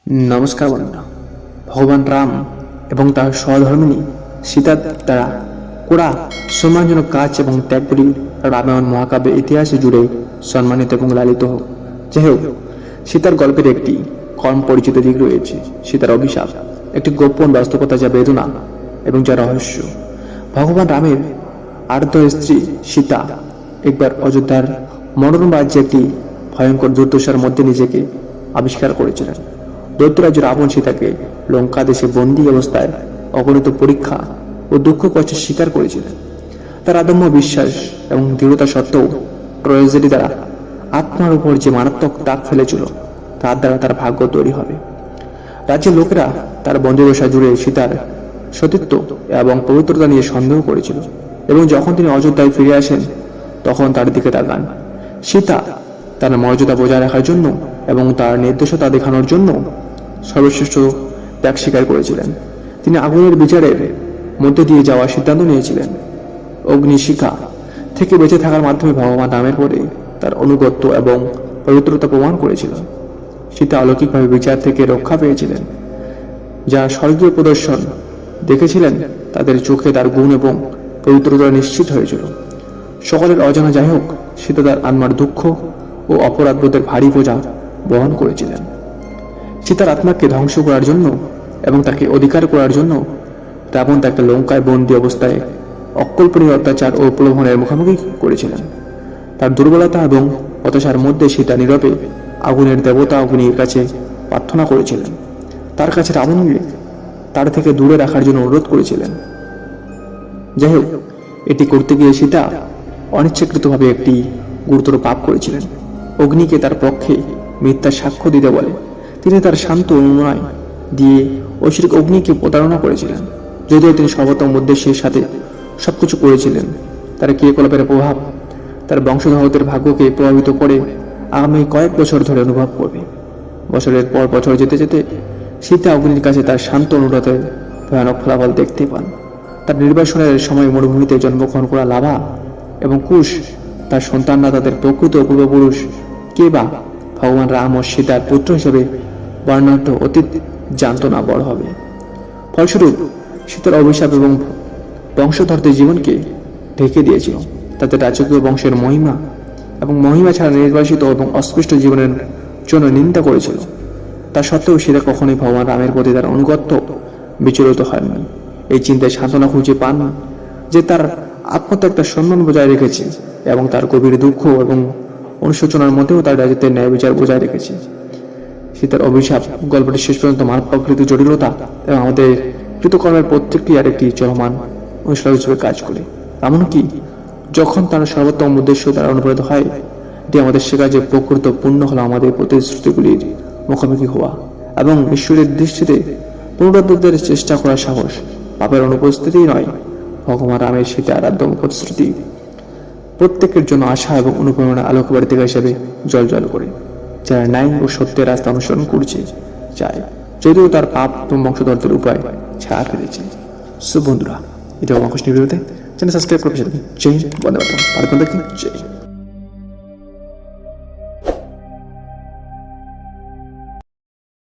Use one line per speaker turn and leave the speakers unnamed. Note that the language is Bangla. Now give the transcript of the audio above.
नमस्कार बंधुरा भगवान राम এবং তার সহধর্মিণী সীতার দ্বারা করা সম্মানজনক কাজ এবং ত্যাগগুলি রামায়ণ মহাকাব্যের ইতিহাসে জুড়ে সম্মানিত এবং লালিত হোক। যাই হোক, সীতার গল্পের একটি কম পরিচিত দিক রয়েছে। সীতার অভিশাপ একটি গোপন বাস্তবতা, যা বেদনা এবং যা রহস্য। ভগবান রামের আর্দ্র স্ত্রী সীতা একবার অযোধ্যার মনোরম রাজ্যে একটি ভয়ঙ্কর দুর্দশার মধ্যে নিজেকে আবিষ্কার করেছিলেন। দৈত্যরাজ রাবণ সীতাকে লঙ্কা দেশে বন্দী অবস্থায় অগণিত পরীক্ষা ও দুঃখ কষ্টের স্বীকার করেছিলেন। তার অদম্য বিশ্বাস এবং দৃঢ়তা সত্ত্বেও ট্রয়েজেরি দ্বারা আত্মার উপর যে মারাত্মক দাগ ফেলেছিল, তার দ্বারা তার ভাগ্য তৈরি হবে। রাজ্যের লোকেরা তার বন্দিদশা জুড়ে সীতার সতীত্ব এবং পবিত্রতা নিয়ে সন্দেহ করেছিল, এবং যখন তিনি অযোধ্যায় ফিরে আসেন তখন তার দিকে তাকান। সীতা তার মর্যাদা বজায় রাখার জন্য এবং তার নির্দোষতা দেখানোর জন্য সর্বশ্রেষ্ঠ ত্যাগ স্বীকার করেছিলেন। তিনি আগুনের বিচারের মধ্যে দিয়ে যাওয়ার সিদ্ধান্ত নিয়েছিলেন। অগ্নিশিখা থেকে বেঁচে থাকার মাধ্যমে ভগবান রামের পরে তার অনুগত্য এবং পবিত্রতা প্রমাণ করেছিলেন। সীতা অলৌকিকভাবে বিচার থেকে রক্ষা পেয়েছিলেন। যারা স্বর্গীয় প্রদর্শন দেখেছিলেন তাদের চোখে তার গুণ এবং পবিত্রতা নিশ্চিত হয়েছিল। সকলের অজানা যাই হোক, সীতা তার আত্মার দুঃখ ও অপরাধবোধের ভারী বোঝা বহন করেছিলেন। সীতার আত্মাকে ধ্বংস করার জন্য এবং তাকে অধিকার করার জন্য রাবণ তাকে লঙ্কায় বন্দী অবস্থায় অকল্পনীয় অত্যাচার ও প্রলোভনের মুখোমুখি করেছিলেন। তার দুর্বলতা এবং হতাশার মধ্যে সীতা নীরবে আগুনের দেবতা অগ্নির কাছে প্রার্থনা করেছিলেন। তার কাছে রাবণকে তার থেকে দূরে রাখার জন্য অনুরোধ করেছিলেন। যাই হোক, এটি করতে গিয়ে সীতা অনিচ্ছাকৃতভাবে একটি গুরুতর পাপ করেছিলেন। অগ্নিকে তার পক্ষে মিথ্যা সাক্ষ্য দিতে বলে তিনি তার শান্ত অনুনয় দিয়ে ঐশ্বরিক অগ্নিকে প্রতারণা করেছিলেন। যদিও তিনি সর্বোত্তম উদ্দেশ্যের সাথে সবকিছু করেছিলেন, তার ক্রিয়াকলাপের প্রভাব তার বংশধরদের ভাগ্যকে প্রভাবিত করে আগামী কয়েক বছর ধরে অনুভব করবে। বছরের পর বছর যেতে যেতে সীতা অগ্নির কাছে তার শান্ত অনুরোধের ভয়ানক ফলাফল দেখতে পান। তার নির্বাসনের সময় মরুভূমিতে জন্মগ্রহণ করা লাভা এবং কুশ তার সন্তানরা তাদের প্রকৃত পূর্বপুরুষ কে বা ভগবান রাম ও সীতার পুত্র হিসেবে বর্ণাঢ্য অতীত জানত না বড় হবে। ফলস্বরূপ সীতার অভিশাপ এবং বংশধরদের জীবনকে ঢেকে দিয়েছিল। তাদের রাজকীয় বংশের মহিমা এবং মহিমা ছাড়া নির্বাসিত এবং অস্পৃষ্ট জীবনের জন্য নিন্দা করেছিল। তা সত্ত্বেও সীতা কখনোই ভগবান রামের প্রতি তার অনুগত্য বিচলিত হয়নি। এই চিন্তায় সান্ত্বনা খুঁজে পান যে তার আত্মত্যাগ তার সম্মান বজায় রেখেছে এবং তার গভীর দুঃখ এবং অনুশোচনার মধ্যেও তার রাজত্বের ন্যায় বিচার বজায় রেখেছে। সীতার অভিশাপ গল্পটি শেষ পর্যন্ত মানব প্রকৃতির জটিলতা এবং আমাদের কৃতকর্মের প্রতিক্রিয়ার একটি চলমান অনুশীলন হিসেবে কাজ করে। এমনকি যখন তার সর্বোত্তম উদ্দেশ্য দ্বারা অনুপ্রাণিত হয়, এটি আমাদের শেখা যে প্রকৃত পুণ্য হলো আমাদের প্রতিশ্রুতিগুলির মুখোমুখি হওয়া এবং ঈশ্বরের দৃষ্টিতে পুনরুদ্ধারের চেষ্টা করার সাহস। পাপের অনুপস্থিতি নয়, ভগবান রামের সীতা আরাধ্য প্রতিশ্রুতি প্রত্যেকের জন্য আশা এবং অনুপ্রেরণা আলোক বাড়িতে হিসেবে জল করে, যারা ন্যায় ও সত্যের রাস্তা অনুসরণ করছে চায়, যদিও তার পাপ এবং বংশধরদের উপায় ছাড়া ফেলেছে। বন্ধুরা, এটা আমার খুশি ভিডিওতে চ্যানেল সাবস্ক্রাইব করে জয় হিন্দ, বন্দে মাতরম। আর কোন দেখি জয়।